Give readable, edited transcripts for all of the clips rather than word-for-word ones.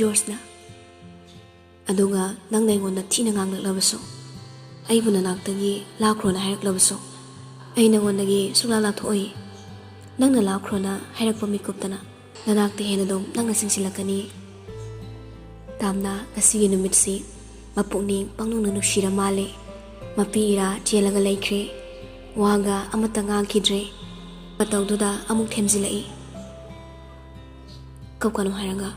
George na aduga nang naingon na tina nganglaglabaso ay bunanaktagi lakro na hairaklabaso ay nangonagi suglalathoi nang nalakro na hairakpa mikuptana nanakti henadom nang nasingsilakani tamna ngasigi numitsi mapukning pangnung nanushira male mapira chelaga laikre waga amata ngangkidre matawduda amuk themjilai kapkanu hairaga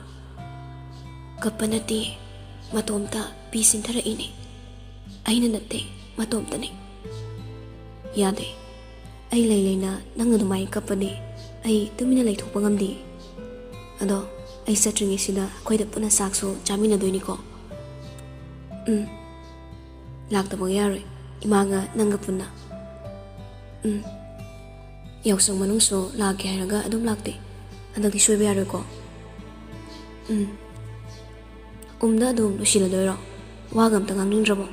kappanati matomta pisinthara ini aina natte matomta ne yade ai leina nang adumai kapani ai tumina laithokpa ngamdi ado ai satringi sida khoida puna sakso chamina doini ko lakta yare imaga nanga puna yausong manungso lake hairaga adum lakte andagdi soiba yare ko umda adum lusila doiro wagam tangang nundrabo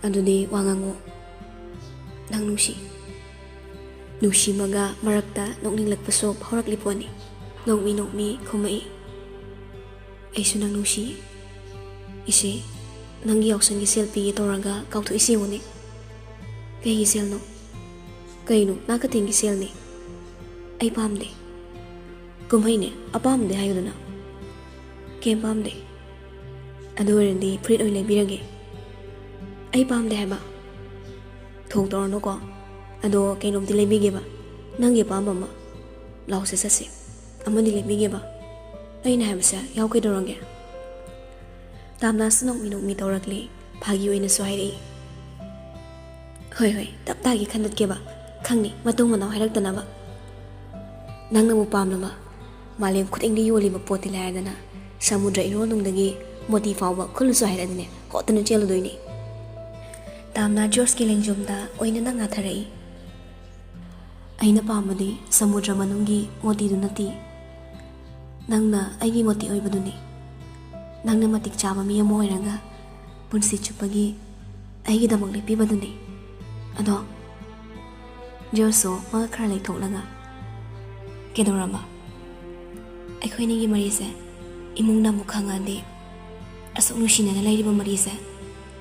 adudi wangango nang nusi maga marakta nokning lakpaso horak liponi nokmi khomai aisu nang nusi isi nangi yausang gi selfie toraga kauthu isi woni kay gi sel no kaino nakating gi sel ni ai pamde kumhai ne apamde hayudana kem pamde adurendi frit oi lebirage ai pamde haba thok torno ko ado kainom di lebige ba nangi pamba ma lause sase amani lebige ba aina habsa yaw kai dorange tamna snok mi torakli phagi oina sohairi hoi tapta gi khandat ke ba khangni matung manaw hairak tana ba nangna mu pamna ba malem khuteng di yoli ba poti laidana samudra ironungdagi moti fawba khulusu hairadine hotana chelu doini tamna George ki lengjomda oina nang atharai aina pamadi samudra manungi moti du nati nangna aigi moti oibaduni nangna matik chaba mi amo oiranga punsi chupagi aigi damak lepibaduni ado George maga khara leithoklaga kedorama akhoi gi marise imungna mukhangandi asuk nushina lairiba marise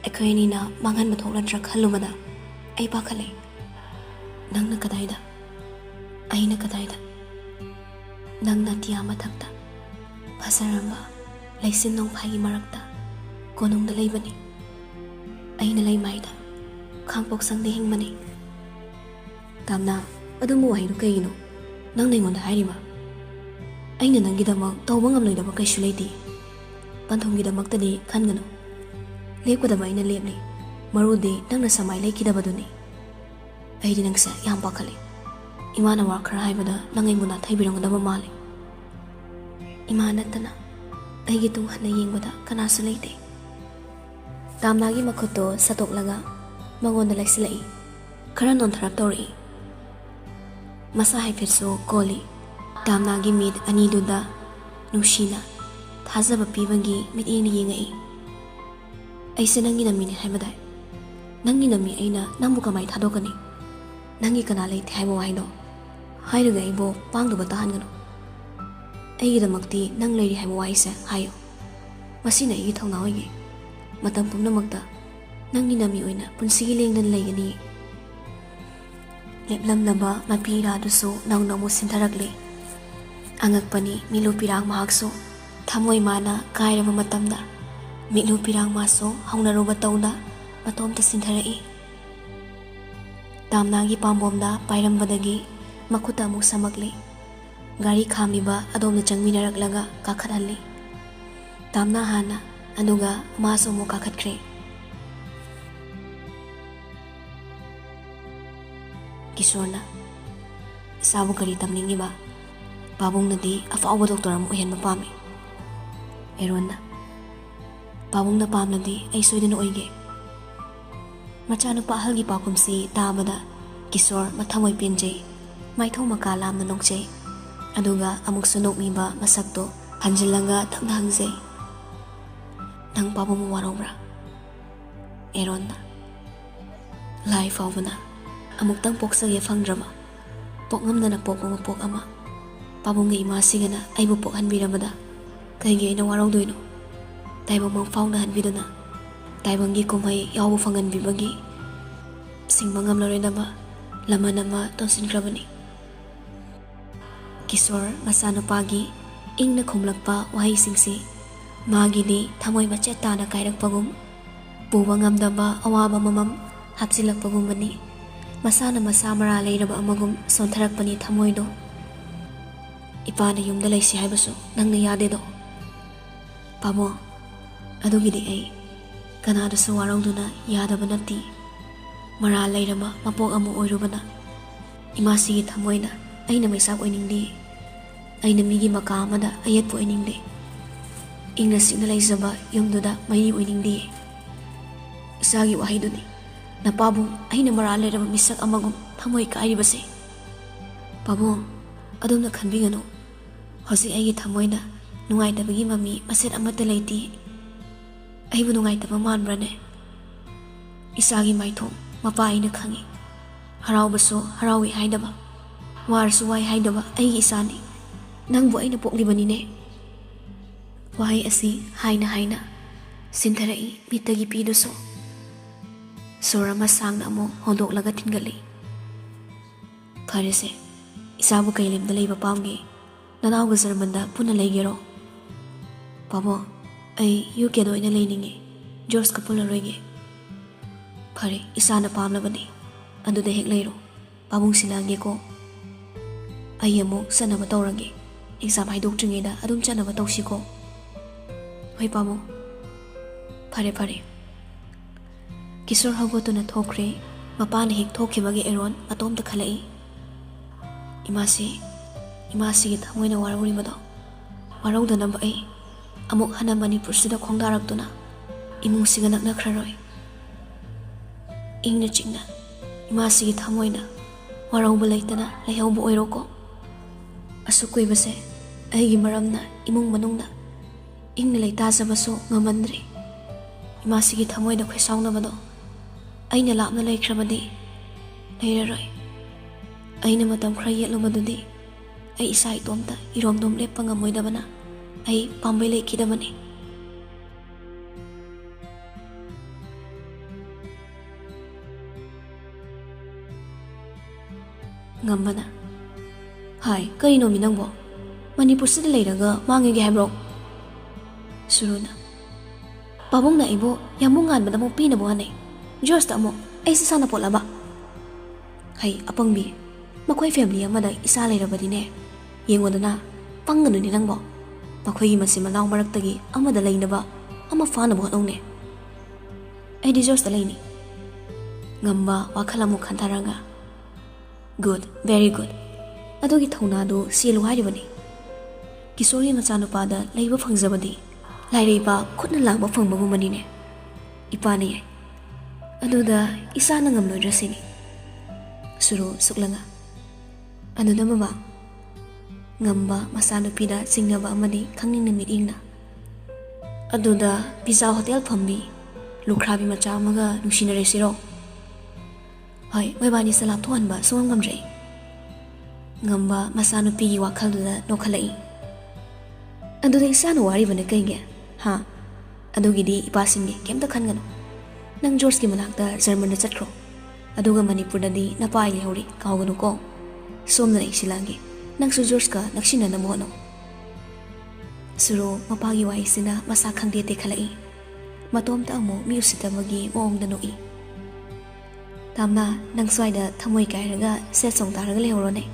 akhoi ni na mangan mathokla dra khalumada ai pakhale nangna kadaida aina kadaida nangna tiya mathakta phasaramba laisin nong phagi marakta konungda leibani aina leimaida khangpok sangde hingmani tamna adumu wahairu kaino nang nengonda hairiba aina nangidamak tawba ngamloidaba kaisu leiti panthonggidamakta di khangano lepkadaba aina lepni marudi nangna samai leikidabaduni aidi nangsa yam pakhale imana war khara haibada nangaimuna thaibirangadaba male imana tana aigi tung hana yengbada kanasu leite tamnagi makhoto satoklaga mangonda laisilai khara nontharap tori masa haifetso koli tamnagi mid aniduda nushina thazaba pibagi mid ina yengai aise nangi namini haibadai nangi nami aina nambu kamai thadokani nangi kana leite haibo haido hairaga ibo pangduba tahangano aigidamakti nang leiri haibo waise hayo masina igi thongna hoige matam pumnamakta nangi nami oina punsigi lengdan leigani leplamnaba mapira duso nangnamu sintharakle angakpani milu pirang mahakso thamoi mana kairaba matamda milu pirang maso haunaruba tawda matomta sintharai tamnagi pambomda pairambadagi makhuta amuk samakle gari khamiba adomna changminaraklaga kakhathalli tamna hana anuga maso mo kakhatkre Kisorna sabu kari tamningi ba babung nadi afauba doktor am ohenba pami eronna babung na pamnadi ai soidana oige machana pahalgi pakumsi tabada Kisor mathamoi penjei maithau makalam na nokjei aduga amuk sunokmiba masakto hanjilaga thakna hangjei nang babung warobra eronna lai faubana amuktang poksage fangdrama pokngamna pokma pok ama ꯄꯥꯕꯨꯡꯒꯤ ꯏꯃꯥꯁꯤꯒꯅ ꯑꯩꯕꯨ ꯄꯣꯛꯍꯟꯕꯤꯔꯝꯕꯗ ꯀꯩꯒꯤ ꯑꯩꯅ ꯋꯥꯔꯧꯗꯣꯏꯅꯣ? ꯇꯥꯏꯕꯪ ꯃꯪꯐꯥꯎꯅꯍꯟꯕꯤꯗꯨꯅ ꯇꯥꯏꯕꯪꯒꯤ ꯀꯨꯝꯍꯩ ꯌꯥꯎꯕ ꯐꯪꯍꯟꯕꯤꯕꯒꯤ ꯁꯤꯡꯕ ꯉꯝꯂꯔꯣꯏꯗꯕ ꯂꯃꯟ ꯑꯃ ꯇꯣꯟꯁꯤꯟꯈ꯭ꯔꯕꯅꯤ꯫ ꯀꯤꯁꯣꯔ ꯃꯆꯥꯅꯨꯄꯥꯒꯤ ꯏꯪꯅ ꯈꯨꯝꯂꯛꯄ ꯋꯥꯍꯩꯁꯤꯡꯁꯤ ꯃꯥꯒꯤꯗꯤ ꯊꯃꯣꯏ ꯃꯆꯦꯠ ꯇꯥꯅ ꯀꯥꯏꯔꯛꯄꯒꯨꯝ, ꯄꯨꯕ ꯉꯝꯗꯕ ꯑꯋꯥꯕ ꯑꯃꯃꯝ ꯍꯥꯞꯆꯤꯜꯂꯛꯄꯒꯨꯝꯕꯅꯤ꯫ ꯃꯁꯥꯅ ꯃꯁꯥ ꯃꯔꯥ ꯂꯩꯔꯕ ꯑꯃꯒꯨꯝ ꯁꯣꯟꯊꯔꯛꯄꯅꯤ ꯊꯃꯣꯏꯗꯣ꯫ ꯏꯄꯥꯅ ꯌꯨꯝꯗ ꯂꯩꯁꯤ ꯍꯥꯏꯕꯁꯨ ꯅꯪꯅ ꯌꯥꯗꯦꯗꯣ꯫ ꯄꯥꯕꯨꯡ, ꯑꯗꯨꯒꯤꯗꯤ ꯑꯩ ꯀꯅꯥꯗꯁꯨ ꯋꯥꯔꯧꯗꯨꯅ ꯌꯥꯗꯕ ꯅꯠꯇꯦ꯫ ꯃꯔꯥ ꯂꯩꯔꯕ ꯃꯄꯣꯛ ꯑꯃ ꯑꯣꯏꯔꯨꯕꯅ ꯏꯃꯥꯁꯤꯒꯤ ꯊꯃꯣꯏꯅ ꯑꯩꯅ ꯃꯩꯁꯥꯛ ꯑꯣꯏꯅꯤꯡꯗꯦ꯫ ꯑꯩꯅ ꯃꯤꯒꯤ ꯃꯀꯥ ꯑꯃꯗ ꯑꯌꯦꯠꯄ ꯑꯣꯏꯅꯤꯡꯗꯦ꯫ ꯏꯪꯅ ꯆꯤꯛꯅ ꯂꯩꯖꯕ ꯌꯨꯝꯗꯨꯗ ꯃꯩ ꯑꯣꯏꯅꯤꯡꯗꯦ꯫ ꯏꯆꯥꯒꯤ ꯋꯥꯍꯩꯗꯨꯅꯤ ꯅꯄꯥꯕꯨꯡ ꯑꯩꯅ ꯃꯔꯥ ꯂꯩꯔꯕ ꯃꯤꯁꯛ ꯑꯃꯒꯨꯝ ꯊꯃꯣꯏ ꯀꯥꯏꯔꯤꯕꯁꯦ꯫ ꯄꯥꯕꯨꯡ, ꯑꯗꯣꯝꯅ ꯈꯟꯕꯤꯒꯅꯨ꯫ ꯍꯧꯖꯤꯛ ꯑꯩꯒꯤ ꯊꯃꯣꯏꯅ ꯅꯨꯡꯉꯥꯏꯇꯕꯒꯤ ꯃꯃꯤ ꯃꯁꯦꯠ ꯑꯃꯠꯇ ꯂꯩꯇꯦ꯫ ꯑꯩꯕꯨ ꯅꯨꯡꯉꯥꯏꯇꯕ ꯃꯥꯟꯕ꯭ꯔꯅꯦ? ꯏꯆꯥꯒꯤ ꯃꯥꯏꯊꯣꯡ ꯃꯄꯥ ꯑꯩꯅ ꯈꯪꯏ꯫ ꯍꯔꯥꯎꯕꯁꯨ ꯍꯔꯥꯎꯏ ꯍꯥꯏꯗꯕ, ꯋꯥꯔꯁꯨ ꯋꯥꯏ ꯍꯥꯏꯗꯕ ꯑꯩꯒꯤ ꯏꯆꯥꯅꯤ꯫ ꯅꯪꯕꯨ ꯑꯩꯅ ꯄꯣꯛꯂꯤꯕꯅꯤꯅꯦ꯫ ꯋꯥꯍꯩ ꯑꯁꯤ ꯍꯥꯏꯅ ꯍꯥꯏꯅ ꯁꯤꯟꯊꯔꯛꯏ ꯃꯤꯠꯇꯒꯤ ꯄꯤꯗꯨꯁꯨ꯫ ꯁꯣꯔ ꯑꯃ ꯁꯥꯡꯅ ꯑꯃꯨꯛ ꯍꯣꯟꯗꯣꯛꯂꯒ ꯊꯤꯟꯒꯠꯂꯤ꯫ ꯐꯔꯦꯁꯦ, ꯏꯆꯥꯕꯨ ꯀꯩ ꯂꯝꯗ ꯂꯩꯕ ꯄꯥꯝꯒꯦ? ꯅꯅꯥꯎꯒ ꯖꯔꯃꯟꯗ ꯄꯨꯟꯅ ꯂꯩꯒꯦꯔꯣ? ꯄꯥꯕꯨꯡ, ꯑꯩ ꯌꯨꯀꯦꯗ ꯑꯣꯏꯅ ꯂꯩꯅꯤꯡꯉꯦ꯫ ꯖꯣꯔꯖꯀ ꯄꯨꯜꯂꯔꯣꯏꯒꯦ꯫ ꯐꯔꯦ, ꯏꯆꯥꯅ ꯄꯥꯝꯂꯕꯅꯤ ꯑꯗꯨꯗ ꯍꯦꯛ ꯂꯩꯔꯣ꯫ ꯄꯥꯕꯨꯡ ꯁꯤꯟꯅꯒꯦꯀꯣ꯫ ꯑꯩ ꯑꯃꯨꯛ ꯆꯠꯅꯕ ꯇꯧꯔꯒꯦ꯫ ꯑꯦꯛꯖꯥꯝ ꯍꯥꯏꯗꯣꯛꯇ꯭ꯔꯤꯉꯩꯗ ꯑꯗꯨꯝ ꯆꯠꯅꯕ ꯇꯧꯁꯤꯀꯣ꯫ ꯍꯣꯏ ꯄꯥꯕꯨꯡ꯫ ꯐꯔꯦ ꯐꯔꯦ꯫ ꯀꯤꯁꯣꯔ ꯍꯧꯒꯠꯇꯨꯅ ꯊꯣꯛꯈ꯭ꯔꯦ꯫ ꯃꯄꯥꯅ ꯍꯦꯛ ꯊꯣꯛꯈꯤꯕꯒꯤ ꯑꯦꯔꯣꯟ ꯃꯇꯣꯝꯇ ꯈꯜꯂꯛꯏ꯫ ꯏꯃꯥꯁꯤꯒꯤ ꯊꯃꯣꯏꯅ ꯋꯥꯔꯧꯔꯤꯕꯗꯣ ꯋꯥꯔꯧꯗꯅꯕ ꯑꯩ ꯑꯃꯨꯛ ꯍꯟꯅ ꯃꯅꯤꯄꯨꯔꯁꯤꯗ ꯈꯣꯡꯗꯥꯔꯛꯇꯨꯅ ꯏꯃꯨꯡꯁꯤꯒ ꯅꯛꯅꯈ꯭ꯔꯔꯣꯏ꯫ ꯏꯪꯅ ꯆꯤꯛꯅ ꯏꯃꯥꯁꯤꯒꯤ ꯊꯃꯣꯏꯅ ꯋꯥꯔꯧꯕ ꯂꯩꯇꯅ ꯂꯩꯍꯧꯕ ꯑꯣꯏꯔꯣꯀꯣ꯫ ꯑꯁꯨꯛ ꯀꯨꯏꯕꯁꯦ ꯑꯩꯒꯤ ꯃꯔꯝꯅ ꯏꯃꯨꯡ ꯃꯅꯨꯡꯅ ꯏꯪꯅ ꯂꯩꯇꯥꯖꯕꯁꯨ ꯉꯝꯃꯟꯗ꯭ꯔꯤ꯫ ꯏꯃꯥꯁꯤꯒꯤ ꯊꯃꯣꯏꯅ ꯈꯣꯏꯁꯥꯎꯅꯕꯗꯣ ꯑꯩꯅ ꯂꯥꯞꯅ ꯂꯩꯈ꯭ꯔꯕꯗꯤ ꯂꯩꯔꯔꯣꯏ꯫ ꯑꯩꯅ ꯃꯇꯝ ꯈꯔ ꯌꯦꯠꯂꯨꯕꯗꯨꯗꯤ ꯑꯩ ꯏꯁꯥ ꯏꯇꯣꯝꯇ ꯏꯔꯣꯝꯗꯣꯝ ꯂꯦꯞꯄ ꯉꯝꯃꯣꯏꯗꯕꯅ ꯑꯩ ꯄꯥꯝꯕꯩ ꯂꯩꯈꯤꯗꯕꯅꯤ꯫ ꯉꯝꯕꯅ, ꯍꯥꯏ ꯀꯔꯤꯅꯣꯃꯤ ꯅꯪꯕꯣ? ꯃꯅꯤꯄꯨꯔꯁꯤꯗ ꯂꯩꯔꯒ ꯃꯥꯡꯉꯒꯦ ꯍꯥꯏꯕ꯭ꯔꯣ? ꯁꯨꯔꯨꯅ, ꯄꯥꯕꯨꯡꯅ ꯑꯩꯕꯨ ꯌꯥꯝꯕꯨꯡ ꯉꯥꯟꯕꯗ ꯑꯃꯨꯛ ꯄꯤꯅꯕ ꯍꯣꯠꯅꯩ꯫ ꯖꯣꯔꯖꯇ ꯑꯃꯨꯛ ꯑꯩꯁꯦ ꯁꯥꯟꯅꯄꯣꯠꯂꯕ? ꯍꯩ ꯑꯄꯪꯕꯤ, ꯃꯈꯣꯏ ꯐꯦꯃꯤꯂꯤ ꯑꯃꯗ ꯏꯆꯥ ꯂꯩꯔꯕꯗꯤꯅꯦ, ꯌꯦꯡꯉꯣꯗꯅ, ꯄꯪꯒꯅꯨꯅꯦ ꯅꯪꯕꯣ꯫ ꯃꯈꯣꯏꯒꯤ ꯃꯆꯤꯟ ꯃꯅꯥꯎ ꯃꯔꯛꯇꯒꯤ ꯑꯃꯗ ꯂꯩꯅꯕ, ꯑꯃ ꯐꯥꯅꯕ ꯍꯣꯠꯅꯧꯅꯦ꯫ ꯑꯩꯗꯤ ꯖꯣꯔꯖꯇ ꯂꯩꯅꯤ꯫ ꯉꯝꯕ ꯋꯥꯈꯜ ꯑꯃꯨꯛ ꯈꯟꯊꯔꯒ, ꯒꯨꯗ, ꯚꯦꯔꯤ ꯒꯨꯗ, ꯑꯗꯨꯒꯤ ꯊꯧꯅꯥꯗꯨ ꯆꯦꯜꯂꯨ ꯍꯥꯏꯔꯤꯕꯅꯤ꯫ ꯀꯤꯁꯣꯔꯒꯤ ꯃꯆꯥꯅꯨꯄꯥꯗ ꯂꯩꯕ ꯐꯪꯖꯕꯗꯤ ꯂꯥꯏꯔꯩꯕ ꯈꯨꯠꯅ ꯂꯥꯡꯕ ꯐꯪꯕꯒꯨꯝꯕꯅꯤꯅꯦ꯫ ꯏꯄꯥꯅ ꯌꯥꯏ, ꯑꯗꯨꯗ ꯏꯆꯥꯅ ꯉꯝꯂꯣꯏꯗ꯭ꯔꯁꯤꯅꯤ꯫ ꯁꯨꯔꯨ ꯁꯨꯛꯂꯪꯉ, ꯑꯗꯨꯗ ꯃꯃꯥ, ꯉꯝꯕ ꯃꯆꯥꯅꯨꯄꯤꯗ ꯆꯤꯡꯅꯕ ꯑꯃꯗꯤ ꯈꯪꯅꯤꯡꯅ ꯃꯤꯠꯌꯦꯡꯅ, ꯑꯗꯨꯗ ꯄꯤꯖꯥ ꯍꯣꯇꯦꯜ ꯐꯝꯕꯤ ꯂꯨꯈ꯭ꯔꯥꯕꯤ ꯃꯆꯥ ꯑꯃꯒ ꯅꯨꯡꯁꯤꯅꯔꯁꯤꯔꯣ? ꯍꯣꯏ, ꯃꯣꯏꯕꯥꯅꯤꯁꯦ ꯂꯥꯞꯊꯣꯛꯍꯟꯕ ꯁꯨꯡꯉꯝ ꯉꯝꯗ꯭ꯔꯦ꯫ ꯉꯝꯕ ꯃꯆꯥꯅꯨꯄꯤꯒꯤ ꯋꯥꯈꯜꯗꯨꯗ ꯅꯣꯛꯈꯠꯂꯛꯏ꯫ ꯑꯗꯨꯗ ꯏꯆꯥꯅ ꯋꯥꯔꯤꯕꯅ ꯀꯩꯒꯤ? ꯍꯥ? ꯑꯗꯨꯒꯤꯗꯤ ꯏꯄꯥꯁꯤꯡꯒꯤ ꯀꯩꯝꯇ ꯈꯟꯒꯅꯨ꯫ ꯅꯪ ꯖꯣꯔꯖꯀꯤ ꯃꯅꯥꯛꯇ ꯖꯔꯃꯟꯗ ꯆꯠꯈ꯭ꯔꯣ꯫ ꯑꯗꯨꯒ ꯃꯅꯤꯄꯨꯔꯗꯗꯤ ꯅꯄꯥ ꯑꯩ ꯂꯩꯍꯧꯔꯤ, ꯀꯥꯎꯒꯅꯨꯀꯣ꯫ ꯁꯣꯝꯗ ꯑꯩ ꯁꯤꯜꯂꯛꯑꯒꯦ, ꯅꯪꯁꯨ ꯖꯣꯔꯖꯀ ꯅꯛꯁꯤꯟꯅꯅꯕ ꯍꯣꯠꯅꯧ꯫ ꯁꯨꯔꯨ ꯃꯄꯥꯒꯤ ꯋꯥꯍꯩꯁꯤꯅ ꯃꯁꯥ ꯈꯪꯗꯦ ꯇꯦꯛꯈꯠꯂꯛꯏ꯫ ꯃꯇꯣꯝꯇ ꯑꯃꯨꯛ ꯃꯤ ꯎꯁꯤꯠꯇꯕꯒꯤ ꯃꯑꯣꯡꯗ ꯅꯣꯛꯏ꯫ ꯇꯥꯝꯅ, ꯅꯪ ꯁ꯭ꯋꯥꯏꯗ ꯊꯃꯣꯏ ꯀꯥꯏꯔꯒ ꯁꯦꯠ ꯁꯣꯡ ꯇꯥꯔꯒ ꯂꯩꯍꯧꯔꯣꯅꯦ꯫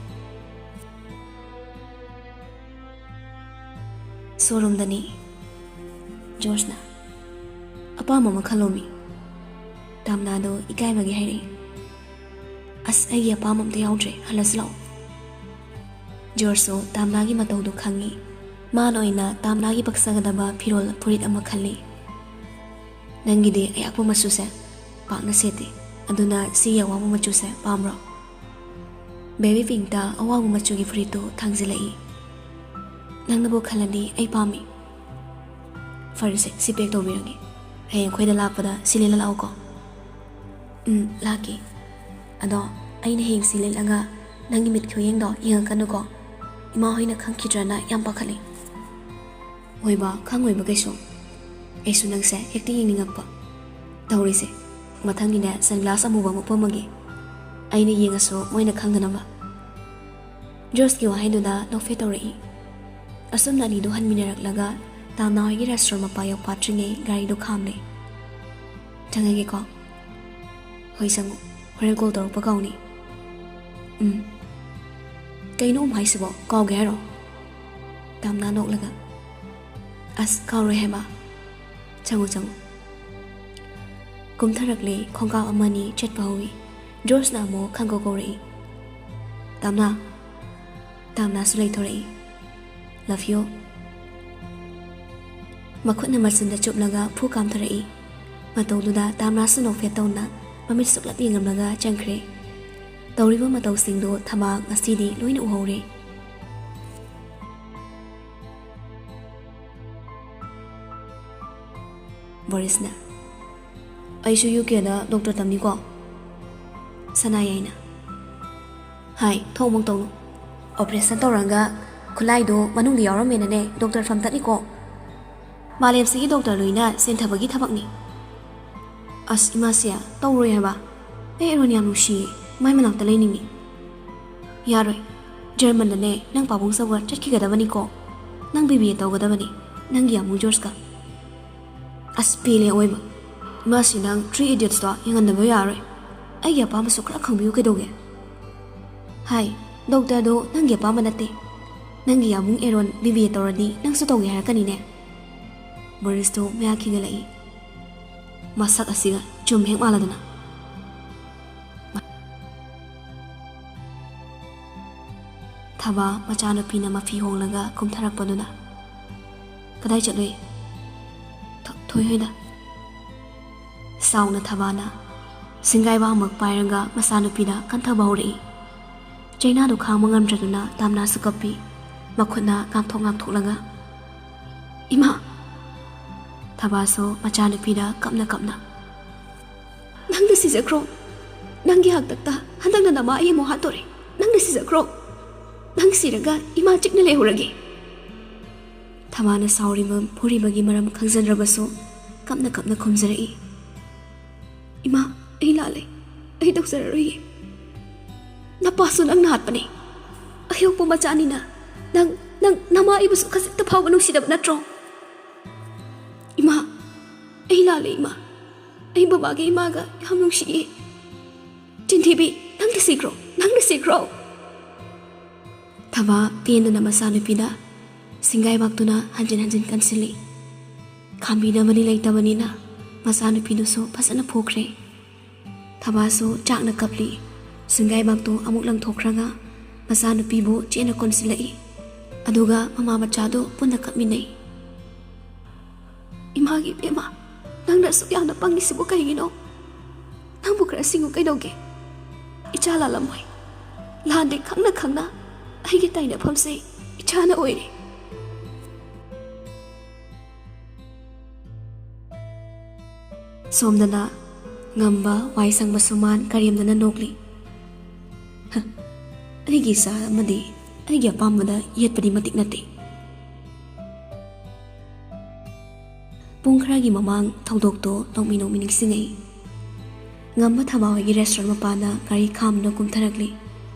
ꯁꯣꯔꯣꯝꯗꯅꯤ ꯖꯣꯔꯖꯅ, ꯑꯄꯥꯝꯕ ꯑꯃ ꯈꯜꯂꯣꯃꯤ꯫ ꯇꯥꯝꯅꯥꯗꯣ ꯏꯀꯥꯏꯕꯒꯤ ꯍꯥꯏꯔꯛꯏ꯫ ꯑꯁ ꯑꯩꯒꯤ ꯑꯄꯥꯝꯕ ꯑꯝꯇ ꯌꯥꯎꯗ꯭ꯔꯦ, ꯍꯜꯂꯁꯤ ꯂꯥꯛꯑꯣ꯫ ꯖꯣꯔꯖꯁꯨ ꯇꯥꯝꯅꯥꯒꯤ ꯃꯇꯧꯗꯨ ꯈꯪꯉꯤ꯫ ꯃꯥꯅ ꯑꯣꯏꯅ ꯇꯥꯝꯅꯥꯒꯤ ꯄꯛꯆꯒꯗꯕ ꯐꯤꯔꯣꯜ ꯐꯨꯔꯤꯠ ꯑꯃ ꯈꯜꯂꯤ꯫ ꯅꯪꯒꯤꯗꯤ ꯑꯌꯥꯛꯄ ꯃꯆꯨꯁꯦ ꯄꯥꯛꯅ ꯁꯦꯠꯇꯦ, ꯑꯗꯨꯅ ꯁꯤꯒꯤ ꯑꯋꯥꯎꯕ ꯃꯆꯨꯁꯦ ꯄꯥꯝꯕ꯭ꯔꯣ? ꯕꯦꯕꯤ ꯄꯤꯡꯛꯇ ꯑꯋꯥꯎꯕ ꯃꯆꯨꯒꯤ ꯐꯨꯔꯤꯠꯇꯨ ꯊꯥꯡꯖꯤꯜꯂꯛꯏ꯫ ꯅꯪꯅꯕꯨ ꯈꯜꯂꯗꯤ ꯑꯩ ꯄꯥꯝꯃꯤ꯫ ꯐꯔꯦꯁꯦ, ꯁꯤ ꯄꯦꯛ ꯇꯧꯕꯤꯔꯒꯦ꯫ ꯍꯌꯦꯡ ꯑꯩꯈꯣꯏꯗ ꯂꯥꯛꯄꯗ ꯁꯤ ꯂꯤꯠꯂ ꯂꯥꯛꯑꯣꯀꯣ꯫ ꯂꯥꯛꯀꯦ꯫ ꯑꯗꯣ ꯑꯩꯅ ꯍꯌꯦꯡ ꯁꯤ ꯂꯤꯠꯂꯒ ꯅꯪꯒꯤ ꯃꯤꯠ ꯈꯨꯌꯦꯡꯗꯣ ꯌꯦꯡꯉꯛꯀꯅꯨꯀꯣ꯫ ꯏꯃꯥ ꯍꯣꯏꯅ ꯈꯪꯈꯤꯗ꯭ꯔꯅ ꯌꯥꯝ ꯄꯥꯈꯠꯂꯤ ꯍꯣꯏꯕ ꯈꯪꯉꯣꯏꯕ ꯀꯩꯁꯨ ꯑꯩꯁꯨ ꯅꯪꯁꯦ ꯍꯦꯛꯇ ꯌꯦꯡꯅꯤꯡꯉꯛꯄ ꯇꯧꯔꯤꯁꯦ ꯃꯊꯪꯒꯤꯅꯦ ꯁꯟꯒ꯭ꯂꯥꯁ ꯑꯃꯨꯕ ꯑꯃ ꯎꯞꯄꯝꯃꯒꯦ ꯑꯩꯅ ꯌꯦꯡꯉꯁꯨ ꯃꯣꯏꯅ ꯈꯪꯗꯅꯕ ꯖꯣꯔꯖꯀꯤ ꯋꯥꯍꯩꯗꯨꯗ ꯅꯣꯛꯐꯦꯠ ꯇꯧꯔꯛꯏ ꯑꯁꯨꯝꯅ ꯑꯅꯤꯗꯨ ꯍꯟꯃꯤꯟꯅꯔꯛꯂꯒ ꯇꯥꯝꯅꯥ ꯍꯣꯏꯒꯤ ꯔꯦꯁꯇꯨꯔꯦꯟ ꯃꯄꯥ ꯌꯧꯐꯥꯠꯇ꯭ꯔꯤꯉꯩ ꯒꯥꯔꯤꯗꯨ ꯈꯥꯝꯂꯦ ꯆꯪꯉꯒꯦꯀꯣ ꯍꯣꯏ ꯆꯪꯉꯨ ꯍꯣꯔꯦꯟ ꯀꯣꯜ ꯇꯧꯔꯛꯄ ꯀꯥꯎꯅꯤ ꯀꯩꯅꯣ ꯍꯥꯏꯁꯤꯕꯣ ꯀꯥꯎꯒꯦ ꯍꯥꯏꯔꯣ ꯇꯥꯝꯅꯥ ꯅꯣꯛꯂꯒ ꯑꯁ ꯀꯥꯎꯔꯣꯏ ꯍꯥꯏꯕ ꯆꯪꯉꯨ ꯆꯪꯉꯨ ꯀꯨꯝꯊꯔꯛꯂꯦ ꯈꯣꯡꯀꯥꯞ ꯑꯃꯅꯤ ꯆꯠꯄ ꯍꯧꯏ ꯖꯣꯔꯖꯅ ꯑꯃꯨꯛ ꯈꯪꯀꯧ ꯀꯧꯔꯛꯏ ꯇꯥꯝꯅꯥꯁꯨ ꯂꯩꯊꯣꯔꯛꯏ ꯂꯚ ꯌꯨ ꯃꯈꯨꯠꯅ ꯃꯆꯤꯟꯗ ꯆꯨꯞꯂꯒ ꯐꯨ ꯀꯥꯝꯊꯔꯛꯏ ꯃꯇꯧꯗꯨꯗ ꯇꯥꯝꯅꯥꯁꯨ ꯅꯣꯛꯐꯦꯠ ꯇꯧꯅ ꯃꯃꯤꯠ ꯁꯨꯛꯂꯞ ꯌꯦꯡꯂꯝꯂꯒ ꯆꯪꯈ꯭ꯔꯦ ꯇꯧꯔꯤꯕ ꯃꯇꯧꯁꯤꯡꯗꯨ ꯊꯕꯥ ꯉꯁꯤꯗꯤ ꯂꯣꯏꯅ ꯎꯍꯧꯔꯦ ꯕꯣꯔꯤꯁꯅ ꯑꯩꯁꯨ UKꯗ ꯗꯣꯛꯇꯔ ꯇꯝꯅꯤꯀꯣ ꯁꯅꯥꯌꯥꯏꯅ ꯍꯥꯏ ꯊꯣꯡꯃꯨꯛ ꯇꯧꯅꯨ ꯑꯣꯄꯔꯦꯁꯟ ꯇꯧꯔꯒ ꯈꯨꯠꯂꯥꯏꯗꯣ ꯃꯅꯨꯡꯗ ꯌꯥꯎꯔꯝꯃꯦꯅꯅꯦ ꯗꯣꯛꯇꯔ ꯐꯝ ꯇꯠꯅꯤꯀꯣ ꯃꯥꯂꯦꯝꯁꯤꯒꯤ ꯗꯣꯛꯇꯔ ꯂꯣꯏꯅ ꯁꯦꯟꯊꯕꯒꯤ ꯊꯕꯛꯅꯤ ꯑꯁ ꯏꯃꯥꯁꯦ ꯇꯧꯔꯣꯏ ꯍꯥꯏꯕ ꯑꯩ ꯑꯦꯔꯣꯟ ꯌꯥꯝ ꯅꯨꯡꯁꯤꯌꯦ ꯃꯥꯏ ꯃꯅꯥꯛꯇ ꯂꯩꯅꯤꯡꯉꯤ ꯌꯥꯔꯣꯏ ꯖꯔꯃꯟꯗꯅꯦ ꯅꯪ ꯄꯥꯕꯨꯡ ꯁꯧꯒ ꯆꯠꯈꯤꯒꯗꯕꯅꯤꯀꯣ ꯅꯪ BBA ꯇꯧꯒꯗꯕꯅꯤ ꯅꯪꯒꯤ ꯌꯥꯝꯃꯨ ꯖꯣꯔꯖꯀ ꯑꯁ ꯄꯦꯜꯂꯦ ꯑꯣꯏꯕ ꯏꯃꯥꯁꯤ ꯅꯪ 3 Idiotsꯇꯣ ꯌꯦꯡꯍꯟꯗꯕ ꯌꯥꯔꯣꯏ ꯑꯩꯒꯤ ꯑꯄꯥꯝꯕꯁꯨ ꯈꯔ ꯈꯪꯕꯤꯌꯨ ꯀꯩꯗꯧꯒꯦ ꯍꯥꯏ ꯗꯣꯛꯇꯔꯗꯣ ꯅꯪꯒꯤ ꯑꯄꯥꯝꯕ ꯅꯠꯇꯦ ꯅꯪꯒꯤ ꯌꯥꯕꯨꯡ ꯑꯦꯔꯣꯟ BBA ꯇꯧꯔꯗꯤ ꯅꯪꯁꯨ ꯇꯧꯒꯦ ꯍꯥꯏꯔꯛꯀꯅꯤꯅꯦ ꯕꯣꯔꯤꯁꯇꯣ ꯃꯌꯥ ꯈꯤꯒꯠꯂꯛꯏ ꯃꯁꯛ ꯑꯁꯤꯒ ꯆꯨꯝ ꯍꯦꯛ ꯃꯥꯜꯂꯗꯅ ꯊꯕꯥ ꯃꯆꯥꯅꯨꯄꯤꯅ ꯃꯐꯤ ꯍꯣꯡꯂꯒ ꯀꯨꯝꯊꯔꯛꯄꯗꯨꯅ ꯀꯗꯥꯏ ꯆꯠꯂꯨꯏ ꯊꯣꯏ ꯍꯣꯏꯗ ꯁꯥꯎꯅ ꯊꯕꯥꯅ ꯁꯤꯡꯒꯥꯏꯕ ꯑꯃꯛ ꯄꯥꯏꯔꯒ ꯃꯆꯥꯅꯨꯄꯤꯗ ꯀꯟꯊꯕ ꯍꯧꯔꯛꯏ ꯆꯩꯅꯥꯗꯨ ꯈꯥꯡꯕ ꯉꯝꯗ꯭ꯔꯗꯨꯅ ꯇꯥꯝꯅꯥꯁꯨ ꯀꯞꯄꯤ ꯃꯈꯨꯠꯅ ꯉꯥꯛꯊꯣꯛꯂꯒ ꯏꯃꯥ ꯊꯕꯥꯁꯨ ꯃꯆꯥꯅꯨꯄꯤꯗ ꯀꯞꯅ ꯅꯪꯅ ꯁꯤꯖꯈ꯭ꯔꯣ ꯅꯪꯒꯤ ꯍꯥꯛꯇꯛꯇ ꯍꯟꯗꯛꯅ ꯅꯃꯥ ꯑꯩ ꯑꯃꯨꯛ ꯍꯥꯠꯇꯣꯔꯦ ꯅꯪꯅ ꯁꯤꯖꯈ꯭ꯔꯣ ꯅꯪ ꯁꯤꯔꯒ ꯏꯃꯥ ꯆꯤꯛꯅ ꯂꯩꯍꯧꯔꯒꯦ ꯊꯕꯥꯅ ꯁꯥꯎꯔꯤꯕ ꯐꯨꯔꯤꯕꯒꯤ ꯃꯔꯝ ꯈꯪꯖꯗ꯭ꯔꯕꯁꯨ ꯀꯞꯅ ꯈꯨꯝꯖꯔꯛꯏ ꯏꯃꯥ ꯑꯩ ꯂꯥꯜꯂꯦ ꯑꯩ ꯇꯧꯖꯔꯔꯣꯏꯒꯦ ꯅꯄꯥꯁꯨ ꯅꯪꯅ ꯍꯥꯠꯄꯅꯦ ꯑꯌꯣꯛꯄ ꯃꯆꯥꯅꯤꯅ ꯅꯪ ꯅꯃꯥ ꯑꯩꯕꯨꯁꯨ ꯈꯖꯤꯛꯇ ꯐꯥꯎꯕ ꯅꯨꯡꯁꯤꯗꯕ ꯅꯠꯇ꯭ꯔꯣ ꯏꯃꯥ ꯑꯩ ꯂꯥꯜꯂꯦ ꯏꯃꯥ ꯑꯩ ꯕꯕꯥꯒ ꯏꯃꯥꯒ ꯌꯥꯝ ꯅꯨꯡꯁꯤꯌꯦ ꯆꯤꯟꯊꯤꯕꯤ ꯅꯪꯅ ꯁꯤꯈ꯭ꯔꯣ ꯊꯕꯥ ꯄꯦꯟꯗꯨꯅ ꯃꯆꯥꯅꯨꯄꯤꯗ ꯁꯤꯡꯒꯥꯏꯕꯥꯛꯇꯨꯅ ꯍꯟꯖꯤꯟ ꯀꯟꯁꯤꯜꯂꯤ ꯈꯥꯝꯕꯤꯅꯕꯅꯤ ꯂꯩꯇꯕꯅꯤꯅ ꯃꯆꯥꯅꯨꯄꯤꯗꯨꯁꯨ ꯐꯖꯅ ꯐꯨꯈ꯭ꯔꯦ ꯊꯕꯥꯁꯨ ꯆꯥꯛꯅ ꯀꯞꯂꯤ ꯁꯤꯡꯒꯥꯏꯕꯥꯛꯇꯨ ꯑꯃꯨꯛ ꯂꯪꯊꯣꯛꯈ꯭ꯔꯒ ꯃꯆꯥꯅꯨꯄꯤꯕꯨ ꯆꯦꯠꯅ ꯀꯣꯟꯁꯤꯜꯂꯛꯏ ꯑꯗꯨꯒ ꯃꯃꯥ ꯃꯆꯥꯗꯨ ꯄꯨꯟꯅ ꯀꯞꯃꯤꯟꯅꯩ ꯏꯃꯥꯒꯤ ꯏꯕꯦꯝꯃ ꯅꯪꯅ ꯑꯁꯨꯛ ꯌꯥꯝꯅ ꯄꯪꯉꯤꯁꯤꯕꯨ ꯀꯩꯒꯤꯅꯣ ꯅꯪꯕꯨ ꯈꯔ ꯁꯤꯡꯉꯨ ꯀꯩꯗꯧꯒꯦ ꯏꯆꯥ ꯂꯥꯜꯂꯝꯃꯣꯏ ꯂꯥꯟꯗꯦ ꯈꯪꯅ ꯑꯩꯒꯤ ꯇꯥꯏꯅꯐꯝꯁꯦ ꯏꯆꯥꯅ ꯑꯣꯏꯔꯦ ꯁꯣꯝꯗꯅ ꯉꯝꯕ ꯋꯥꯏ ꯁꯪꯕ ꯁꯨꯃꯥꯟ ꯀꯔꯦꯝꯗꯅ ꯅꯣꯛꯂꯤ ꯑꯩꯒꯤ ꯏꯆꯥ ꯑꯃꯗꯤ ꯑꯩꯒꯤ ꯑꯄꯥꯝꯕꯗ ꯌꯦꯠꯄꯗꯤ ꯃꯇꯤꯛ ꯅꯠꯇꯦ ꯄꯨꯡ ꯈꯔꯒꯤ ꯃꯃꯥꯡ ꯊꯧꯗꯣꯛꯇꯣ ꯅꯣꯛꯃꯤ ꯅꯤꯡꯁꯤꯡꯉꯛꯏ ꯉꯝꯕ ꯊꯕꯥ ꯍꯣꯏꯒꯤ ꯔꯦꯁꯇꯨꯔꯦꯟ ꯃꯄꯥꯟꯗ ꯒꯥꯔꯤ ꯈꯥꯝꯗꯨꯅ ꯀꯨꯝꯊꯔꯛꯂꯤ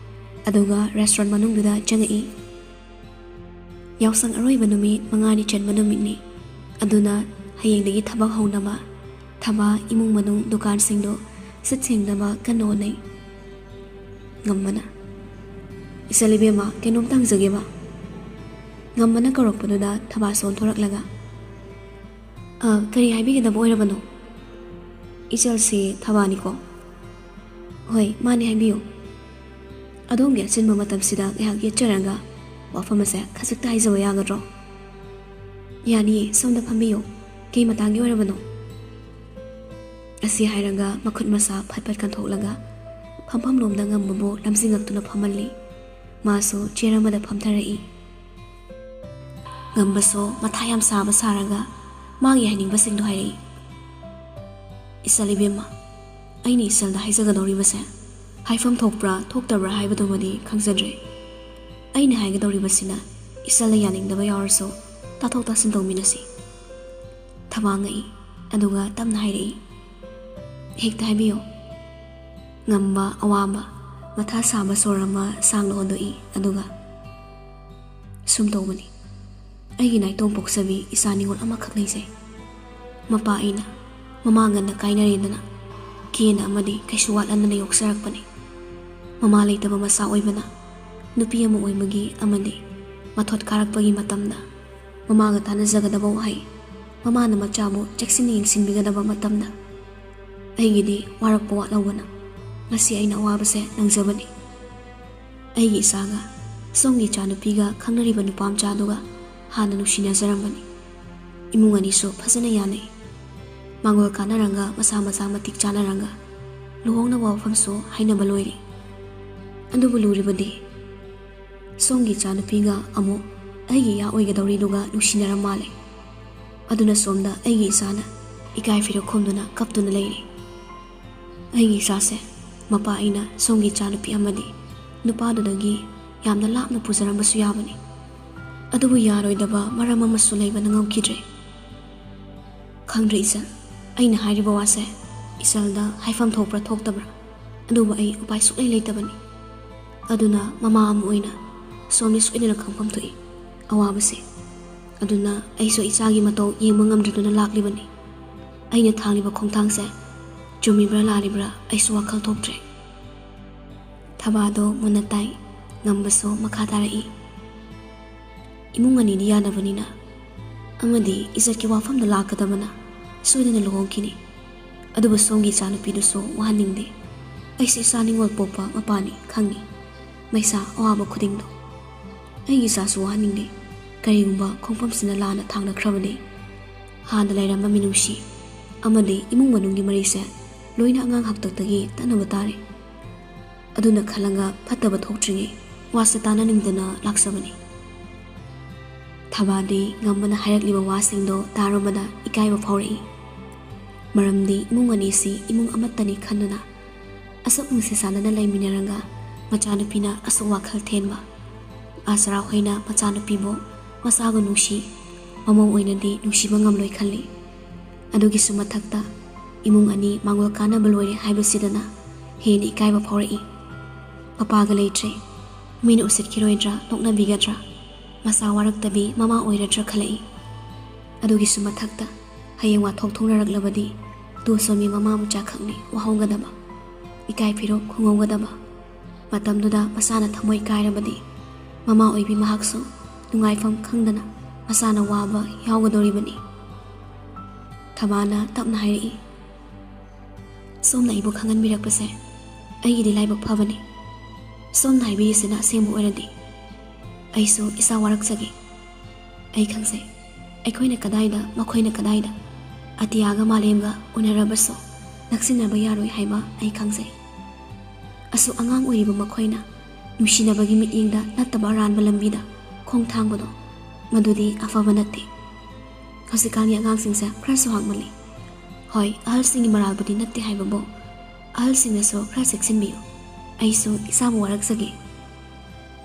ꯑꯗꯨꯒ ꯔꯦꯁꯇꯨꯔꯦꯟ ꯃꯅꯨꯡꯗꯨꯗ ꯆꯪꯉꯛꯏ ꯌꯥꯎꯁꯪ ꯑꯔꯣꯏꯕ ꯅꯨꯃꯤꯠ 5ꯅꯤ ꯆꯟꯕ ꯅꯨꯃꯤꯠꯅꯤ ꯑꯗꯨꯅ ꯍꯌꯦꯡꯗꯒꯤ ꯊꯕꯛ ꯍꯧꯅꯕ ꯊꯕꯥ ꯏꯃꯨꯡ ꯃꯅꯨꯡ ꯗꯨꯀꯥꯟꯁꯤꯡꯗꯣ ꯁꯤꯠ ꯁꯦꯡꯅꯕ ꯀꯟꯅ ꯍꯣꯠꯅꯩ ꯉꯝꯕꯅ ꯏꯆꯜꯏꯕꯦꯝꯃ ꯀꯩꯅꯣꯝꯇ ꯍꯪꯖꯒꯦꯕ ꯉꯝꯕꯅ ꯀꯧꯔꯛꯄꯗꯨꯗ ꯊꯕꯥꯁꯨ ꯑꯣꯟꯊꯣꯔꯛꯂꯒ ꯀꯔꯤ ꯍꯥꯏꯕꯤꯒꯗꯕ ꯑꯣꯏꯔꯕꯅꯣ ꯏꯆꯜꯁꯤ ꯊꯕꯥꯅꯤꯀꯣ ꯍꯣꯏ ꯃꯥꯅꯦ ꯍꯥꯏꯕꯤꯌꯨ ꯑꯗꯣꯝꯒꯤ ꯑꯆꯤꯟꯕ ꯃꯇꯝꯁꯤꯗ ꯉꯥꯏꯍꯥꯛ ꯌꯦꯠꯆꯔꯒ ꯋꯥꯐꯝ ꯑꯁꯦ ꯈꯖꯤꯛꯇ ꯍꯥꯏꯖꯕ ꯌꯥꯒꯗ꯭ꯔꯣ ꯌꯥꯅꯤꯌꯦ ꯁꯣꯝꯗ ꯐꯝꯕꯤꯌꯨ ꯀꯩ ꯃꯇꯥꯡꯒꯤ ꯑꯣꯏꯔꯕꯅꯣ ꯑꯁꯤ ꯍꯥꯏꯔꯒ ꯃꯈꯨꯠ ꯃꯁꯥ ꯐꯠ ꯀꯟꯊꯣꯛꯂꯒ ꯐꯝꯐꯝꯂꯣꯝꯗ ꯉꯝꯕꯕꯨ ꯂꯝꯖꯤꯡꯉꯛꯇꯨꯅ ꯐꯝꯍꯜꯂꯤ ꯃꯥꯁꯨ ꯆꯦꯌꯔ ꯑꯃꯗ ꯐꯝꯊꯔꯛꯏ ꯉꯝꯕꯁꯨ ꯃꯊꯥ ꯌꯥꯝ ꯁꯥꯕ ꯁꯥꯔꯒ ꯃꯥꯒꯤ ꯍꯥꯏꯅꯤꯡꯕꯁꯤꯡꯗꯣ ꯍꯥꯏꯔꯛꯏ ꯏꯆꯜꯏꯕꯦꯝꯃ ꯑꯩꯅ ꯏꯆꯜꯗ ꯍꯥꯏꯖꯒꯗꯧꯔꯤꯕꯁꯦ ꯍꯥꯏꯐꯝ ꯊꯣꯛꯄ꯭ꯔꯥ ꯊꯣꯛꯇꯕ꯭ꯔꯥ ꯍꯥꯏꯕꯗꯨꯃꯗꯤ ꯈꯪꯖꯗ꯭ꯔꯦ ꯑꯩꯅ ꯍꯥꯏꯒꯗꯧꯔꯤꯕꯁꯤꯅ ꯏꯆꯜꯅ ꯌꯥꯅꯤꯡꯗꯕ ꯌꯥꯎꯔꯁꯨ ꯇꯥꯊꯣꯛ ꯇꯥꯁꯤꯟ ꯇꯧꯃꯤꯟꯅꯁꯤ꯫ ꯊꯕꯥ ꯉꯛꯏ ꯑꯗꯨꯒ ꯇꯞꯅ ꯍꯥꯏꯔꯛꯏ, ꯍꯦꯛꯇ ꯍꯥꯏꯕꯤꯌꯨ꯫ ꯉꯝꯕ ꯑꯋꯥꯕ ꯃꯊꯥ ꯁꯥꯕ ꯁꯣꯔ ꯑꯃ ꯁꯥꯡꯅ ꯍꯣꯟꯗꯣꯛꯏ ꯑꯗꯨꯒ ꯁꯨꯝ ꯇꯧꯕꯅꯤ꯫ ꯑꯩꯒꯤ ꯅꯥꯏꯇꯣꯝ ꯄꯣꯛꯆꯕꯤ ꯏꯆꯥ ꯅꯤꯉꯣꯜ ꯑꯃꯈꯛ ꯂꯩꯖꯩ꯫ ꯃꯄꯥ ꯑꯩꯅ ꯃꯃꯥ ꯉꯟꯅ ꯀꯥꯏꯅꯔꯦꯗꯅ ꯀꯦꯅ ꯑꯃꯗꯤ ꯀꯩꯁꯨ ꯋꯥꯠꯍꯟꯗꯅ ꯌꯣꯛꯆꯔꯛꯄꯅꯤ꯫ ꯃꯃꯥ ꯂꯩꯇꯕ ꯃꯆꯥ ꯑꯣꯏꯕꯅ ꯅꯨꯄꯤ ꯑꯃ ꯑꯣꯏꯕꯒꯤ ꯑꯃꯗꯤ ꯃꯊꯣꯠ ꯀꯥꯔꯛꯄꯒꯤ ꯃꯇꯝꯗ ꯃꯃꯥꯒ ꯇꯥꯟꯅꯖꯒꯗꯕ ꯋꯥꯍꯩ, ꯃꯃꯥꯅ ꯃꯆꯥꯕꯨ ꯆꯦꯛꯁꯤꯟꯅ ꯌꯦꯡꯁꯤꯟꯕꯤꯒꯗꯕ ꯃꯇꯝꯗ ꯑꯩꯒꯤꯗꯤ ꯋꯥꯔꯛꯄ ꯋꯥꯠꯍꯧꯕꯅ ꯉꯁꯤ ꯑꯩꯅ ꯑꯋꯥꯕꯁꯦ ꯅꯪꯖꯕꯅꯤ꯫ ꯑꯩꯒꯤ ꯏꯆꯥꯒ ꯁꯣꯝꯒꯤ ꯏꯆꯥꯅꯨꯄꯤꯒ ꯈꯪꯅꯔꯤꯕ ꯅꯨꯄꯥ ꯃꯆꯥꯗꯨꯒ ꯍꯥꯟꯅ ꯅꯨꯡꯁꯤꯅꯖꯔꯝꯕꯅꯤ꯫ ꯏꯃꯨꯡ ꯑꯅꯤꯁꯨ ꯐꯖꯅ ꯌꯥꯅꯩ꯫ ꯃꯥꯡꯒꯣꯜ ꯀꯥꯟꯅꯔꯒ ꯃꯁꯥ ꯃꯁꯥ ꯃꯇꯤꯛ ꯆꯥꯅꯔꯒ ꯂꯨꯍꯣꯡꯅꯕ ꯋꯥꯐꯝꯁꯨ ꯍꯥꯏꯅꯕ ꯂꯣꯏꯔꯤ꯫ ꯑꯗꯨꯕꯨ ꯂꯨꯔꯤꯕꯗꯤ ꯁꯣꯝꯒꯤ ꯏꯆꯥꯅꯨꯄꯤꯒ ꯑꯃꯨꯛ ꯑꯩꯒꯤ ꯏꯌꯥ ꯑꯣꯏꯒꯗꯧꯔꯤꯗꯨꯒ ꯅꯨꯡꯁꯤꯅꯔ ꯃꯥꯜꯂꯦ꯫ ꯑꯗꯨꯅ ꯁꯣꯝꯗ ꯑꯩꯒꯤ ꯏꯆꯥꯅ ꯏꯀꯥꯏ ꯐꯤꯔꯛ ꯈꯣꯝꯗꯨꯅ ꯀꯞꯇꯨꯅ ꯂꯩꯔꯤ꯫ ꯑꯩꯒꯤ ꯏꯆꯥꯁꯦ ꯃꯄꯥ ꯑꯩꯅ ꯁꯣꯝꯒꯤ ꯏꯆꯥꯅꯨꯄꯤ ꯑꯃꯗꯤ ꯅꯨꯄꯥꯗꯨꯗꯒꯤ ꯌꯥꯝꯅ ꯂꯥꯞꯅ ꯄꯨꯖꯔꯝꯕꯁꯨ ꯌꯥꯕꯅꯤ꯫ ꯑꯗꯨꯕꯨ ꯌꯥꯔꯣꯏꯗꯕ ꯃꯔꯝ ꯑꯃꯁꯨ ꯂꯩꯕꯅ ꯉꯝꯈꯤꯗ꯭ꯔꯦ꯫ ꯈꯪꯗ꯭ꯔꯦ ꯏꯆꯜ, ꯑꯩꯅ ꯍꯥꯏꯔꯤꯕ ꯋꯥꯁꯦ ꯏꯆꯜꯗ ꯍꯥꯏꯐꯝ ꯊꯣꯛꯄ꯭ꯔꯥ ꯊꯣꯛꯇꯕ꯭ꯔꯥ, ꯑꯗꯨꯕꯨ ꯑꯩ ꯎꯄꯥꯏ ꯁꯨꯛꯂꯩ ꯂꯩꯇꯕꯅꯤ꯫ ꯑꯗꯨꯅ ꯃꯃꯥ ꯑꯃ ꯑꯣꯏꯅ ꯁꯣꯝꯗꯤ ꯁꯣꯏꯗꯅ ꯈꯪꯐꯝ ꯊꯣꯛꯏ ꯑꯋꯥꯕꯁꯦ꯫ ꯑꯗꯨꯅ ꯑꯩꯁꯨ ꯏꯆꯥꯒꯤ ꯃꯇꯧ ꯌꯦꯡꯕ ꯉꯝꯗ꯭ꯔꯗꯨꯅ ꯂꯥꯛꯂꯤꯕꯅꯤ꯫ ꯑꯩꯅ ꯊꯥꯡꯂꯤꯕ ꯈꯣꯡꯊꯥꯡꯁꯦ ꯆꯨꯝꯃꯤꯕ꯭ꯔꯥ ꯂꯥꯜꯂꯤꯕ꯭ꯔꯥ ꯑꯩꯁꯨ ꯋꯥꯈꯜ ꯊꯣꯛꯇ꯭ꯔꯦ꯫ ꯊꯕꯥꯗꯣ ꯃꯨꯟꯅ ꯇꯥꯏ꯫ ꯉꯝꯕꯁꯨ ꯃꯈꯥ ꯇꯥꯔꯛꯏ, ꯏꯃꯨꯡ ꯑꯅꯤꯗꯤ ꯌꯥꯅꯕꯅꯤꯅ ꯑꯃꯗꯤ ꯏꯖꯠꯀꯤ ꯋꯥꯐꯝꯗ ꯂꯥꯛꯀꯗꯕꯅ ꯁꯣꯏꯗꯅ ꯂꯨꯍꯣꯡꯈꯤꯅꯤ꯫ ꯑꯗꯨꯕꯨ ꯁꯣꯝꯒꯤ ꯏꯆꯥꯅꯨꯄꯤꯗꯨꯁꯨ ꯋꯥꯍꯟꯅꯤꯡꯗꯦ꯫ ꯑꯩꯁꯦ ꯏꯆꯥ ꯅꯤꯉꯣꯜ ꯄꯣꯛꯄ ꯃꯄꯥꯅꯤ, ꯈꯪꯉꯤ ꯃꯩꯁꯥ ꯑꯋꯥꯕ ꯈꯨꯗꯤꯡꯗꯣ꯫ ꯑꯩꯒꯤ ꯏꯆꯥꯁꯨ ꯋꯥꯍꯟꯅꯤꯡꯗꯦ꯫ ꯀꯔꯤꯒꯨꯝꯕ ꯈꯣꯡꯐꯝꯁꯤꯅ ꯂꯥꯟꯅ ꯊꯥꯡꯅꯈ꯭ꯔꯕꯗꯤ ꯍꯥꯟꯅ ꯂꯩꯔꯝꯕ ꯃꯤꯅꯨꯡꯁꯤ ꯑꯃꯗꯤ ꯏꯃꯨꯡ ꯃꯅꯨꯡꯒꯤ ꯃꯔꯤꯁꯦ ꯂꯣꯏꯅ ꯑꯉꯥꯡ ꯍꯥꯛꯇꯛꯇꯒꯤ ꯇꯠꯅꯕ ꯇꯥꯔꯦ꯫ ꯑꯗꯨꯅ ꯈꯜꯂꯒ ꯐꯠꯇꯕ ꯊꯣꯛꯇ꯭ꯔꯤꯉꯩ ꯋꯥꯁꯦ ꯇꯥꯟꯅꯅꯤꯡꯗꯅ ꯂꯥꯛꯆꯕꯅꯤ꯫ ꯊꯕꯥꯗꯤ ꯉꯝꯕꯅ ꯍꯥꯏꯔꯛꯂꯤꯕ ꯋꯥꯁꯤꯡꯗꯣ ꯇꯥꯔꯨꯕꯗ ꯏꯀꯥꯏꯕ ꯐꯥꯎꯔꯛꯏ꯫ ꯃꯔꯝꯗꯤ ꯏꯃꯨꯡ ꯑꯅꯤꯁꯤ ꯏꯃꯨꯡ ꯑꯃꯠꯇꯅꯤ ꯈꯟꯗꯨꯅ ꯑꯁꯨꯛ ꯅꯨꯡꯁꯤ ꯆꯥꯟꯅꯅ ꯂꯩꯃꯤꯟꯅꯔꯒ ꯃꯆꯥꯅꯨꯄꯤꯅ ꯑꯁꯨꯛ ꯋꯥꯈꯜ ꯊꯦꯟꯕ, ꯑꯥꯁꯔꯥ ꯍꯣꯏꯅ ꯃꯆꯥꯅꯨꯄꯤꯕꯨ ꯃꯆꯥꯒ ꯅꯨꯡꯁꯤ, ꯃꯃꯧ ꯑꯣꯏꯅꯗꯤ ꯅꯨꯡꯁꯤꯕ ꯉꯝꯂꯣꯏ ꯈꯜꯂꯤ꯫ ꯑꯗꯨꯒꯤꯁꯨ ꯃꯊꯛꯇ ꯏꯃꯨꯡ ꯑꯅꯤ ꯃꯥꯡꯒꯣꯜ ꯀꯥꯟꯅꯕ ꯂꯣꯏꯔꯦ ꯍꯥꯏꯕꯁꯤꯗꯅ ꯍꯦꯟꯅ ꯏꯀꯥꯏꯕ ꯐꯥꯎꯔꯛꯏ꯫ ꯃꯄꯥꯒ ꯂꯩꯇ꯭ꯔꯦ, ꯃꯤꯅ ꯎꯁꯤꯠꯈꯤꯔꯣꯏꯗ꯭ꯔꯥ, ꯅꯣꯛꯅꯕꯤꯒꯗ꯭ꯔꯥ, ꯃꯆꯥ ꯋꯥꯔꯛꯇꯕꯤ ꯃꯃꯥ ꯑꯣꯏꯔꯗ꯭ꯔꯥ ꯈꯜꯂꯛꯏ꯫ ꯑꯗꯨꯒꯤꯁꯨ ꯃꯊꯛꯇ ꯍꯌꯦꯡ ꯋꯥꯊꯣꯛ ꯊꯣꯡꯅꯔꯛꯂꯕꯗꯤ ꯇꯨꯁꯣꯃꯤ ꯃꯃꯥ ꯃꯆꯥꯈꯛꯅꯤ ꯋꯥꯍꯧꯒꯗꯕ, ꯏꯀꯥꯏ ꯐꯤꯔꯣꯛ ꯈꯨꯡꯍꯧꯒꯗꯕ꯫ ꯃꯇꯝꯗꯨꯗ ꯃꯆꯥꯅ ꯊꯃꯣꯏ ꯀꯥꯏꯔꯕꯗꯤ ꯃꯃꯥ ꯑꯣꯏꯕꯤ ꯃꯍꯥꯛꯁꯨ ꯅꯨꯡꯉꯥꯏꯐꯝ ꯈꯪꯗꯅ ꯃꯆꯥꯅ ꯋꯥꯕ ꯌꯥꯎꯒꯗꯧꯔꯤꯕꯅꯤ꯫ ꯊꯕꯥꯅ ꯇꯞꯅ ꯍꯥꯏꯔꯛꯏ, ꯁꯣꯝꯅ ꯑꯩꯕꯨ ꯈꯪꯍꯟꯕꯤꯔꯛꯄꯁꯦ ꯑꯩꯒꯤꯗꯤ ꯂꯥꯏꯕꯛ ꯐꯕꯅꯤ꯫ ꯁꯣꯝꯅ ꯍꯥꯏꯕꯤꯔꯤꯁꯤꯅ ꯑꯁꯦꯡꯕ ꯑꯣꯏꯔꯗꯤ ꯑꯩꯁꯨ ꯏꯆꯥ ꯋꯥꯔꯛꯆꯒꯦ꯫ ꯑꯩ ꯈꯪꯖꯩ ꯑꯩꯈꯣꯏꯅ ꯀꯗꯥꯏꯗ ꯃꯈꯣꯏꯅ ꯀꯗꯥꯏꯗ ꯑꯇꯤꯌꯥꯒ ꯃꯥꯂꯦꯝꯒ ꯎꯅꯔꯕꯁꯨ ꯅꯛꯁꯤꯟꯅꯕ ꯌꯥꯔꯣꯏ ꯍꯥꯏꯕ ꯑꯩ ꯈꯪꯖꯩ꯫ ꯑꯁꯨꯛ ꯑꯉꯥꯡ ꯑꯣꯏꯔꯤꯕ ꯃꯈꯣꯏꯅ ꯅꯨꯡꯁꯤꯅꯕꯒꯤ ꯃꯤꯠꯌꯦꯡꯗ ꯅꯠꯇꯕ ꯑꯔꯥꯟꯕ ꯂꯝꯕꯤꯗ ꯈꯣꯡ ꯊꯥꯡꯕꯗꯣ ꯃꯗꯨꯗꯤ ꯑꯐꯕ ꯅꯠꯇꯦ꯫ ꯍꯧꯖꯤꯛꯀꯥꯟꯒꯤ ꯑꯉꯥꯡꯁꯤꯡꯁꯦ ꯈꯔꯁꯨ ꯍꯥꯛꯃꯜꯂꯤ꯫ ꯍꯣꯏ, ꯑꯍꯜꯁꯤꯡꯒꯤ ꯃꯔꯥꯜꯕꯨꯗꯤ ꯅꯠꯇꯦ ꯍꯥꯏꯕꯕꯨ ꯑꯍꯜꯁꯤꯡꯅꯁꯨ ꯈꯔ ꯆꯦꯛꯁꯤꯟꯕꯤꯌꯨ꯫ ꯑꯩꯁꯨ ꯏꯆꯥꯕꯨ ꯋꯥꯔꯛꯆꯒꯦ꯫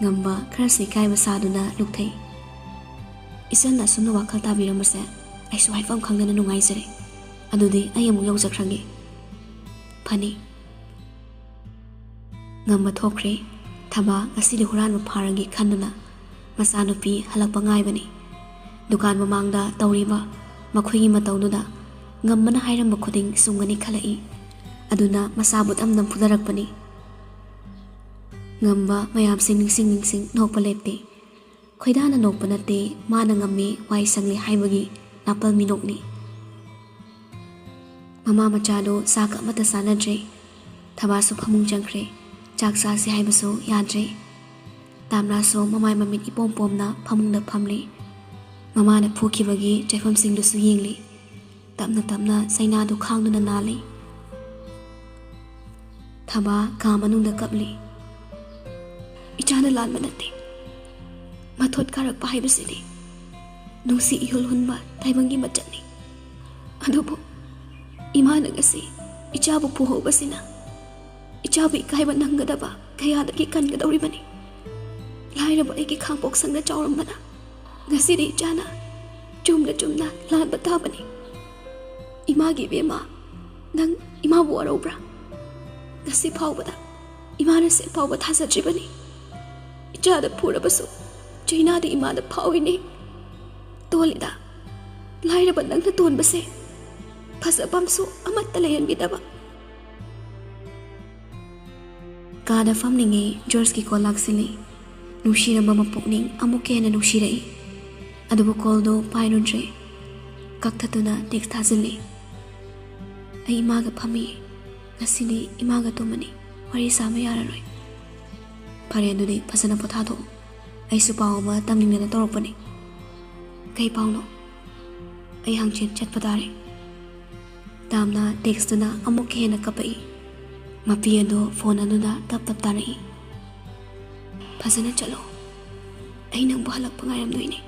ꯉꯝꯕ ꯈꯔꯁꯨ ꯏꯀꯥꯏꯕ ꯁꯥꯗꯨꯅ ꯂꯨꯛꯊꯩ꯫ ꯏꯆꯟꯅ ꯑꯁꯨꯝꯅ ꯋꯥꯈꯜ ꯇꯥꯕꯤꯔꯝꯕꯁꯦ ꯑꯩꯁꯨ ꯍꯥꯏꯐꯝ ꯈꯪꯗꯅ ꯅꯨꯡꯉꯥꯏꯖꯔꯦ꯫ ꯑꯗꯨꯗꯤ ꯑꯩ ꯑꯃꯨꯛ ꯌꯧꯖꯈ꯭ꯔꯒꯦ꯫ ꯐꯅꯤ꯫ ꯉꯝꯕ ꯊꯣꯛꯈ꯭ꯔꯦ꯫ ꯊꯕꯥ ꯉꯁꯤꯗꯤ ꯍꯨꯔꯥꯟꯕ ꯐꯥꯔꯒꯦ ꯈꯟꯗꯨꯅ ꯃꯆꯥꯅꯨꯄꯤ ꯍꯜꯂꯛꯄ ꯉꯥꯏꯕꯅꯤ꯫ ꯗꯨꯀꯥꯟ ꯃꯃꯥꯡꯗ ꯇꯧꯔꯤꯕ ꯃꯈꯣꯏꯒꯤ ꯃꯇꯧꯗꯨꯗ ꯉꯝꯕꯅ ꯍꯥꯏꯔꯝꯕ ꯈꯨꯗꯤꯡ ꯆꯨꯝꯒꯅꯤ ꯈꯜꯂꯛꯏ꯫ ꯑꯗꯨꯅ ꯃꯁꯥꯕꯨ ꯇꯝ ꯐꯨꯗꯔꯛꯄꯅꯤ꯫ ꯉꯝꯕ ꯃꯌꯥꯝꯁꯤ ꯅꯤꯡꯁꯤꯡ ꯅꯣꯛꯄ ꯂꯦꯞꯇꯦ꯫ ꯈꯣꯏꯗꯥꯅ ꯅꯣꯛꯄ ꯅꯠꯇꯦ, ꯃꯥꯅ ꯉꯝꯃꯤ ꯋꯥꯏ ꯁꯪꯂꯤ ꯍꯥꯏꯕꯒꯤ ꯅꯥꯄꯜ ꯃꯤꯅꯣꯛꯅꯤ꯫ ꯃꯃꯥ ꯃꯆꯥꯗꯣ ꯆꯥꯛ ꯑꯃꯠꯇ ꯆꯥꯅꯗ꯭ꯔꯦ꯫ ꯊꯕꯥꯁꯨ ꯐꯃꯨꯡ ꯆꯪꯈ꯭ꯔꯦ꯫ ꯆꯥꯛ ꯆꯥꯁꯤ ꯍꯥꯏꯕꯁꯨ ꯌꯥꯗ꯭ꯔꯦ꯫ ꯇꯥꯝꯅꯥꯁꯨ ꯃꯃꯥꯏ ꯃꯃꯤꯠ ꯏꯄꯣꯝ ꯄꯣꯝꯅ ꯐꯃꯨꯡꯗ ꯐꯝꯂꯤ꯫ ꯃꯃꯥꯅ ꯐꯨꯈꯤꯕꯒꯤ ꯆꯩꯐꯝꯁꯤꯡꯗꯨꯁꯨ ꯌꯦꯡꯂꯤ꯫ ꯇꯞꯅ ꯇꯞꯅ ꯆꯩꯅꯥꯗꯨ ꯈꯥꯡꯗꯨꯅ ꯅꯥꯜꯂꯤ꯫ ꯊꯕꯥ ꯀꯥ ꯃꯅꯨꯡꯗ ꯀꯞꯂꯤ꯫ ꯏꯆꯥꯅ ꯂꯥꯟꯕ ꯅꯠꯇꯦ꯫ ꯃꯊꯣꯠ ꯀꯥꯔꯛꯄ ꯍꯥꯏꯕꯁꯤꯗꯤ ꯅꯨꯡꯁꯤ ꯏꯍꯨꯜ ꯍꯨꯟꯕ ꯇꯥꯏꯕꯪꯒꯤ ꯃꯆꯠꯅꯤ꯫ ꯑꯗꯨꯕꯨ ꯏꯃꯥꯅ ꯉꯁꯤ ꯏꯆꯥꯕꯨ ꯐꯨꯍꯧꯕꯁꯤꯅ ꯏꯆꯥꯕꯨ ꯏꯀꯥꯏꯕ ꯅꯪꯒꯗꯕ ꯀꯌꯥꯗꯒꯤ ꯀꯟꯒꯗꯧꯔꯤꯕꯅꯤ꯫ ꯂꯥꯏꯔꯕ ꯑꯩꯒꯤ ꯈꯥꯡꯄꯣꯛ ꯁꯪꯗ ꯆꯥꯎꯔꯝꯕꯅ ꯉꯁꯤꯗꯤ ꯏꯆꯥꯅ ꯆꯨꯝꯅ ꯆꯨꯝꯅ ꯂꯥꯟꯕ ꯇꯥꯕꯅꯤ. ꯏꯃꯥꯒꯤ ꯏꯕꯦꯝꯃ, ꯅꯪ ꯏꯃꯥꯕꯨ ꯋꯥꯔꯧꯕ꯭ꯔꯥ? ꯉꯁꯤ ꯐꯥꯎꯕꯗ ꯏꯃꯥꯅ ꯁꯦꯜ ꯐꯥꯎꯕ ꯊꯥꯖꯗ꯭ꯔꯤꯕꯅꯤ. ꯏꯆꯥꯗ ꯐꯨꯔꯕꯁꯨ ꯆꯩꯅꯥꯗꯤ ꯏꯃꯥꯗ ꯐꯥꯎꯏꯅꯤ. ꯇꯣꯜꯂꯤꯗ, ꯂꯥꯏꯔꯕ ꯅꯪꯅ ꯇꯣꯟꯕꯁꯦ ꯐꯖꯕꯝꯁꯨ ꯑꯃꯠꯇ ꯂꯩꯍꯟꯕꯤꯗꯕ. ꯀꯥꯗ ꯐꯝꯂꯤꯉꯩ ꯖꯣꯔꯖꯀꯤ ꯀꯣꯜ ꯂꯥꯛꯁꯤꯜꯂꯤ. ꯅꯨꯡꯁꯤꯔꯝꯕ ꯃꯄꯨꯛꯅꯤꯡ ꯑꯃꯨꯛꯀ ꯍꯦꯟꯅ ꯅꯨꯡꯁꯤꯔꯛꯏ. ꯑꯗꯨꯕꯨ ꯀꯣꯜꯗꯣ ꯄꯥꯏꯔꯨꯗ꯭ꯔꯦ. ꯀꯛꯊꯠꯇꯨꯅ ꯇꯦꯛꯁ ꯊꯥꯖꯤꯜꯂꯤ. ꯑꯩ ꯏꯃꯥꯒ ꯐꯝꯃꯤ. ꯉꯁꯤꯗꯤ ꯏꯃꯥꯒ ꯇꯨꯝꯃꯅꯤ. ꯋꯥꯔꯤ ꯁꯥꯕ ꯌꯥꯔꯔꯣꯏ. ꯐꯔꯦ, ꯑꯗꯨꯗꯤ ꯐꯖꯅ ꯄꯣꯊꯥꯊꯣꯛꯎ. ꯑꯩꯁꯨ ꯄꯥꯎ ꯑꯃ ꯇꯝꯅꯤꯡꯗꯅ ꯇꯧꯔꯛꯄꯅꯤ. ꯀꯩ ꯄꯥꯎꯅꯣ? ꯑꯩ ꯍꯪꯆꯤꯠ ꯆꯠꯄ ꯇꯥꯔꯦ. ꯇꯥꯝꯅ ꯇꯦꯛꯁꯇꯨꯅ ꯑꯃꯨꯛꯀ ꯍꯦꯟꯅ ꯀꯞꯄꯛꯏ. ꯃꯄꯤ ꯑꯗꯣ ꯐꯣꯟ ꯑꯗꯨꯗ ꯇꯞ ꯇꯞ ꯇꯥꯔꯛꯏ. ꯐꯖꯅ ꯆꯠꯂꯣ. ꯑꯩ ꯅꯪꯕꯨ ꯍꯜꯂꯛꯄ ꯉꯥꯏꯔꯝꯗꯣꯏꯅꯦ.